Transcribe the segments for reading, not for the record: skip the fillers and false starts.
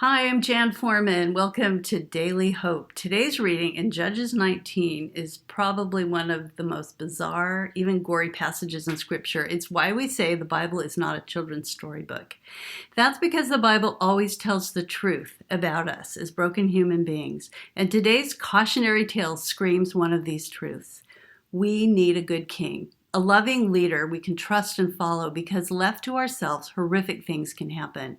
Hi, I'm Jan Foreman. Welcome to Daily Hope. Today's reading in Judges 19 is probably one of the most bizarre, even gory passages in Scripture. It's why we say the Bible is not a children's storybook. That's because the Bible always tells the truth about us as broken human beings, and today's cautionary tale screams one of these truths. We need a good king, a loving leader we can trust and follow, because left to ourselves, horrific things can happen.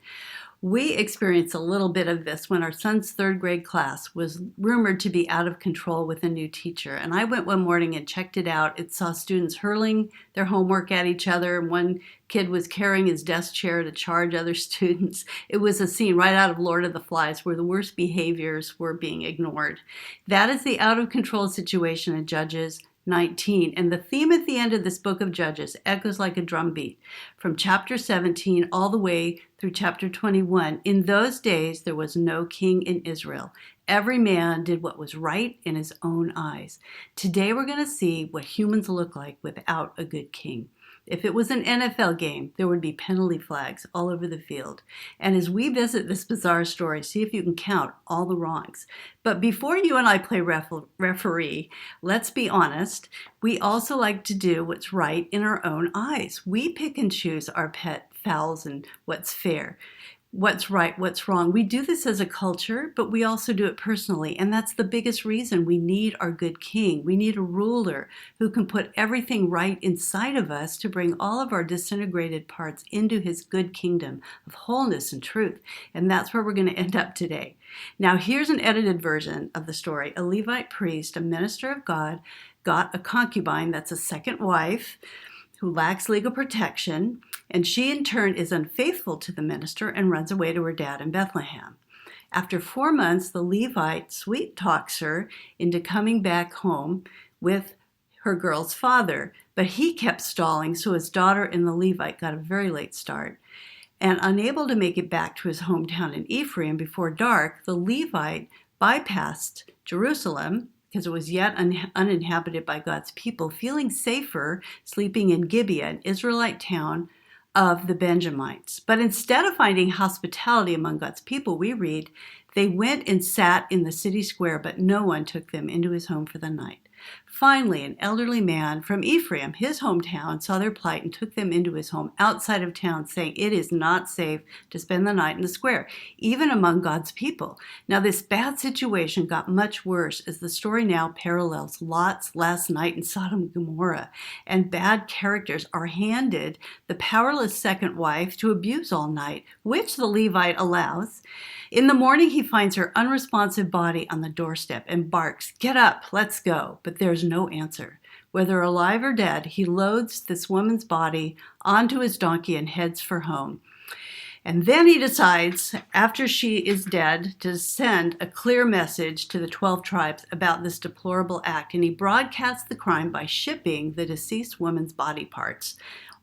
We experienced a little bit of this when our son's third grade class was rumored to be out of control with a new teacher. And I went one morning and checked it out. It saw students hurling their homework at each other, and one kid was carrying his desk chair to charge other students. It was a scene right out of Lord of the Flies where the worst behaviors were being ignored. That is the out of control situation in Judges 19. And the theme at the end of this book of Judges echoes like a drumbeat from chapter 17 all the way through chapter 21. In those days, there was no king in Israel. Every man did what was right in his own eyes. Today, we're going to see what humans look like without a good king. If it was an NFL game, there would be penalty flags all over the field. And as we visit this bizarre story, see if you can count all the wrongs. But before you and I play referee, let's be honest, we also like to do what's right in our own eyes. We pick and choose our pet fouls and what's fair, what's right, what's wrong. We do this as a culture, but we also do it personally. And that's the biggest reason we need our good king. We need a ruler who can put everything right inside of us to bring all of our disintegrated parts into his good kingdom of wholeness and truth. And that's where we're going to end up today. Now, here's an edited version of the story. A Levite priest, a minister of God, got a concubine, that's a second wife, who lacks legal protection, and she in turn is unfaithful to the minister and runs away to her dad in Bethlehem. After 4 months, the Levite sweet talks her into coming back home with her girl's father, but he kept stalling, so his daughter and the Levite got a very late start. And unable to make it back to his hometown in Ephraim before dark, the Levite bypassed Jerusalem because it was yet uninhabited by God's people, feeling safer sleeping in Gibeah, an Israelite town of the Benjamites. But instead of finding hospitality among God's people, we read, they went and sat in the city square, but no one took them into his home for the night. Finally, an elderly man from Ephraim, his hometown, saw their plight and took them into his home outside of town, saying, it is not safe to spend the night in the square, even among God's people. Now, this bad situation got much worse as the story now parallels Lot's last night in Sodom and Gomorrah, and bad characters are handed the powerless second wife to abuse all night, which the Levite allows. In the morning, he finds her unresponsive body on the doorstep and barks, get up, let's go. But there's no answer. Whether alive or dead, he loads this woman's body onto his donkey and heads for home. And then he decides, after she is dead, to send a clear message to the 12 tribes about this deplorable act. And he broadcasts the crime by shipping the deceased woman's body parts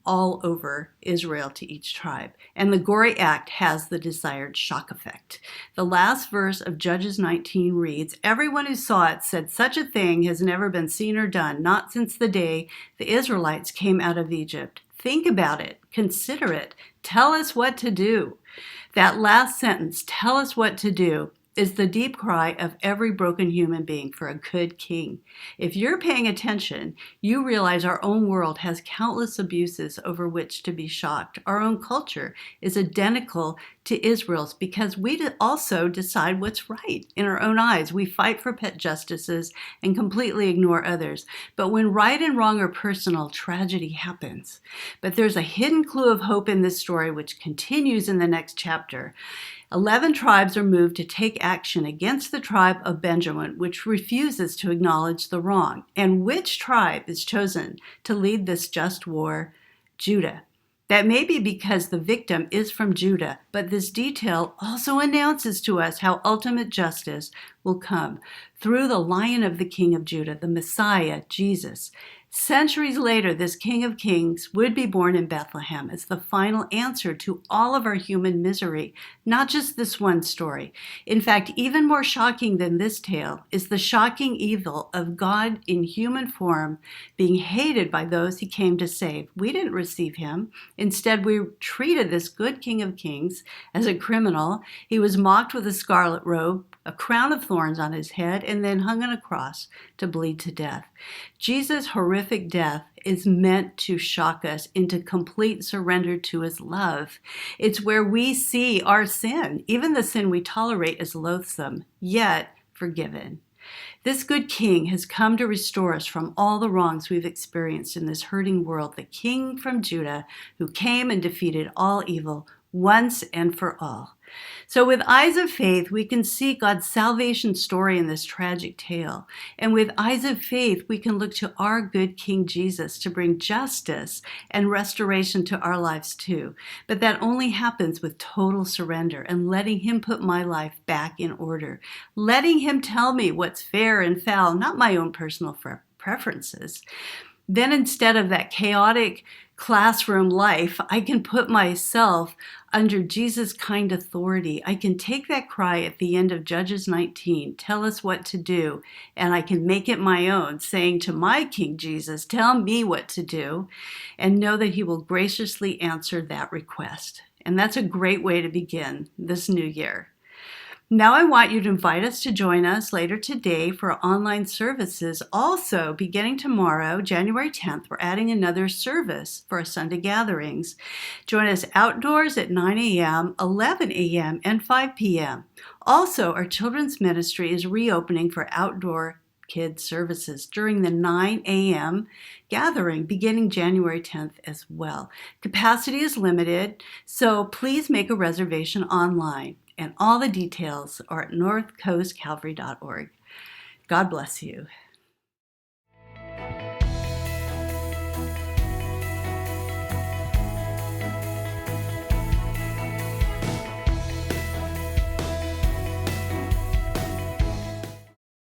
all over Israel to each tribe. And the gory act has the desired shock effect. The last verse of Judges 19 reads, everyone who saw it said such a thing has never been seen or done, not since the day the Israelites came out of Egypt. Think about it. Consider it. Tell us what to do. That last sentence, tell us what to do, is the deep cry of every broken human being for a good king. If you're paying attention, you realize our own world has countless abuses over which to be shocked. Our own culture is identical to Israel's because we also decide what's right in our own eyes. We fight for pet justices and completely ignore others. But when right and wrong are personal, tragedy happens. But there's a hidden clue of hope in this story which continues in the next chapter. 11 tribes are moved to take action against the tribe of Benjamin, which refuses to acknowledge the wrong. And which tribe is chosen to lead this just war? Judah. That may be because the victim is from Judah, but this detail also announces to us how ultimate justice will come through the Lion of the King of Judah, the Messiah, Jesus. Centuries later, this King of Kings would be born in Bethlehem as the final answer to all of our human misery, not just this one story. In fact, even more shocking than this tale is the shocking evil of God in human form being hated by those he came to save. We didn't receive him. Instead, we treated this good King of Kings as a criminal. He was mocked with a scarlet robe, a crown of thorns on his head, and then hung on a cross to bleed to death. Jesus' horrific death is meant to shock us into complete surrender to his love. It's where we see our sin, even the sin we tolerate as loathsome, yet forgiven. This good king has come to restore us from all the wrongs we've experienced in this hurting world, the king from Judah who came and defeated all evil once and for all. So with eyes of faith, we can see God's salvation story in this tragic tale. And with eyes of faith, we can look to our good King Jesus to bring justice and restoration to our lives too. But that only happens with total surrender and letting him put my life back in order. Letting him tell me what's fair and foul, not my own personal preferences. Then instead of that chaotic classroom life, I can put myself under Jesus' kind authority. I can take that cry at the end of Judges 19, tell us what to do, and I can make it my own, saying to my King Jesus, tell me what to do, and know that he will graciously answer that request. And that's a great way to begin this new year. Now I want you to invite us to join us later today for online services. Also, beginning tomorrow, January 10th, we're adding another service for our Sunday gatherings. Join us outdoors at 9 a.m., 11 a.m., and 5 p.m. Also, our children's ministry is reopening for outdoor kids services during the 9 a.m. gathering beginning January 10th as well. Capacity is limited, so please make a reservation online. And all the details are at northcoastcalvary.org. God bless you.